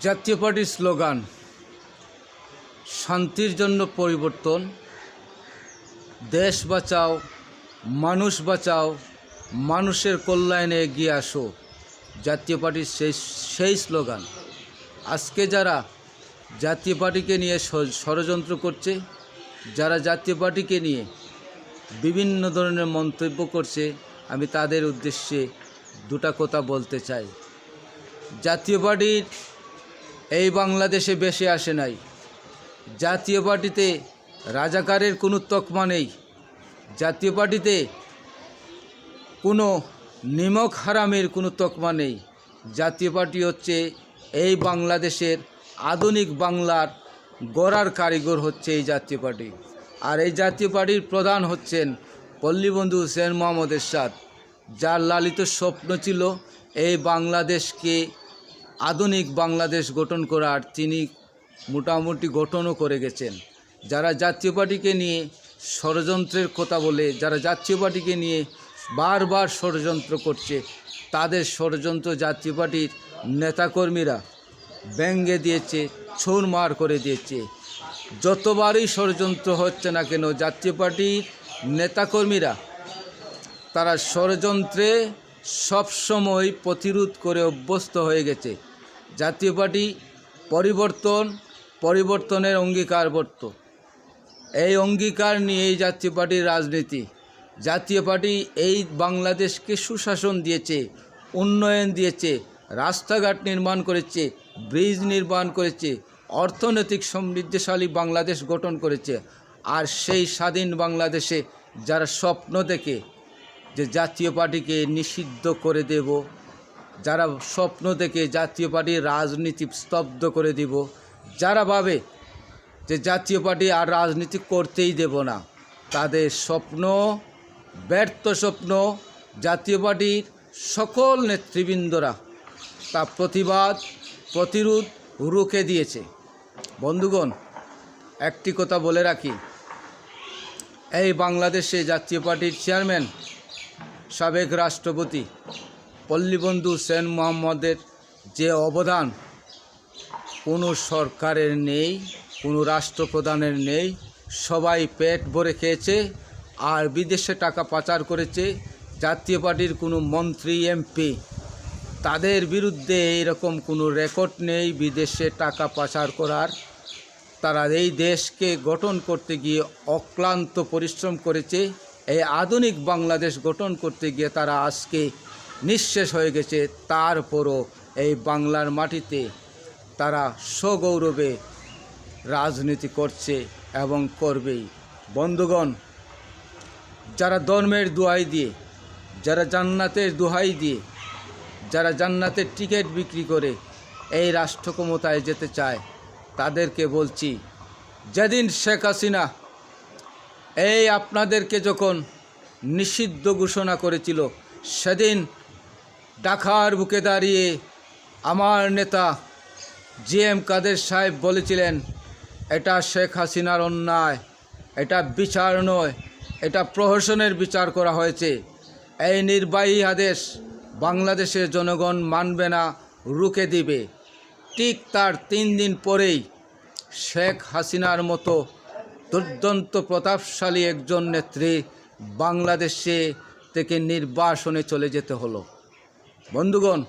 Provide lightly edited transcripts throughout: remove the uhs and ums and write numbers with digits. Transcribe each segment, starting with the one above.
জাতীয় পার্টির স্লোগান শান্তির জন্য পরিবর্তন, দেশ বাঁচাও, মানুষ বাঁচাও, মানুষের কল্যাণে এগিয়ে আসো। জাতীয় পার্টির সেই স্লোগান। আজকে যারা জাতীয় পার্টিকে নিয়ে ষড়যন্ত্র করছে, যারা জাতীয় পার্টিকে নিয়ে বিভিন্ন ধরনের মন্তব্য করছে, আমি তাদের উদ্দেশ্যে দুটা কথা বলতে চাই। জাতীয় পার্টির এই বাংলাদেশে বেশি আসে নাই। জাতীয় পার্টিতে রাজাকারের কোনো তকমা নেই। জাতীয় পার্টিতে কোনো নিমক হারামের কোনো তকমা নেই। জাতীয় পার্টি হচ্ছে এই বাংলাদেশের আধুনিক বাংলার গড়ার কারিগর হচ্ছে এই জাতীয় পার্টি। আর এই জাতীয় পার্টির প্রধান হচ্ছেন পল্লীবন্ধু হুসেইন মোহাম্মদ এরশাদ, যার লালিত স্বপ্ন ছিল এই বাংলাদেশকে আধুনিক বাংলাদেশ গঠন করার। তিনি মোটামুটি গঠনও করে গেছেন। যারা জাতীয় পার্টিকে নিয়ে ষড়যন্ত্রের কথা বলে, যারা জাতীয় পার্টিকে নিয়ে বারবার ষড়যন্ত্র করছে, তাদের ষড়যন্ত্র জাতীয় পার্টির নেতাকর্মীরা ব্যঙ্গে দিয়েছে, ছুঁড়মার করে দিয়েছে। যতবারই ষড়যন্ত্র হচ্ছে না কেন, জাতীয় পার্টির নেতাকর্মীরা তারা ষড়যন্ত্রে সবসময় প্রতিরোধ করে অভ্যস্ত হয়ে গেছে। জাতীয় পার্টি পরিবর্তনের অঙ্গীকারবদ্ধ। এই অঙ্গীকার নিয়ে এই জাতীয় পার্টির রাজনীতি। জাতীয় পার্টি এই বাংলাদেশকে সুশাসন দিয়েছে, উন্নয়ন দিয়েছে, রাস্তাঘাট নির্মাণ করেছে, ব্রিজ নির্মাণ করেছে, অর্থনৈতিক সমৃদ্ধশালী বাংলাদেশ গঠন করেছে। আর সেই স্বাধীন বাংলাদেশে যারা স্বপ্ন দেখে যে জাতীয় পার্টিকে নিষিদ্ধ করে দেব, যারা স্বপ্ন দেখে জাতীয় পার্টির রাজনীতি স্তব্ধ করে দিব, যারা ভাবে যে জাতীয় পার্টি আর রাজনীতি করতেই দেব না, তাদের স্বপ্ন ব্যর্থ স্বপ্ন। জাতীয় পার্টির সকল নেতৃবৃন্দরা তা প্রতিরোধ রুখে দিয়েছে। বন্ধুগণ, একটি কথা বলে রাখি, এই বাংলাদেশে জাতীয় পার্টির চেয়ারম্যান সাবেক রাষ্ট্রপতি পল্লীবন্ধু হুসেইন মোহাম্মদের যে অবদান কোনো সরকারের নেই, কোনো রাষ্ট্রপ্রধানের নেই। সবাই পেট ভরে খেয়েছে আর বিদেশে টাকা পাচার করেছে। জাতীয় পার্টির কোনো মন্ত্রী এমপি তাদের বিরুদ্ধে এরকম কোনো রেকর্ড নেই বিদেশে টাকা পাচার করার। তারা এই দেশকে গঠন করতে গিয়ে অক্লান্ত পরিশ্রম করেছে। এই আধুনিক বাংলাদেশ গঠন করতে গিয়ে তারা আজকে নিঃশেষ হয়ে গেছে। তারপরও এই বাংলার মাটিতে তারা সগৌরবে রাজনীতি করছে এবং করবেই। বন্ধুগণ, যারা ধর্মের দোহাই দিয়ে, যারা জান্নাতের দোহাই দিয়ে, যারা জান্নাতের টিকিট বিক্রি করে এই রাষ্ট্র ক্ষমতায় যেতে চায়, তাদেরকে বলছি, যেদিন শেখ হাসিনা এই আপনাদেরকে যখন নিষিদ্ধ ঘোষণা করেছিল, সেদিন ঢাকার বুকে দাঁড়িয়ে আমার নেতা জিএম কাদের সাহেব বলেছিলেন, এটা শেখ হাসিনার অন্যায়, এটা বিচার নয়, এটা প্রহসনের বিচার করা হয়েছে। এই নির্বাহী আদেশ বাংলাদেশের জনগণ মানবে না, রুখে দিবে। ঠিক তার 3 দিন পরেই শেখ হাসিনার মতো দুর্দান্ত প্রতাপশালী একজন নেত্রী বাংলাদেশে থেকে নির্বাসনে চলে যেতে হলো। বন্ধুগণ,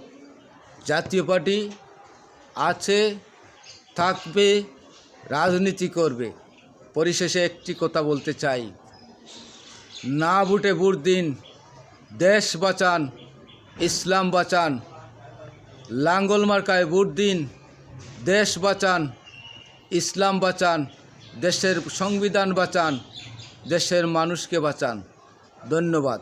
জাতীয় পার্টি আছে, থাকবে, রাজনীতি করবে। পরিশেষে একটি কথা বলতে চাই, না ভোটে ভোট দিন, দেশ বাঁচান, ইসলাম বাঁচান। লাঙ্গল মার্কায় ভোট দিন, দেশ বাঁচান, ইসলাম বাঁচান, দেশের সংবিধান বাঁচান, দেশের মানুষকে বাঁচান। ধন্যবাদ।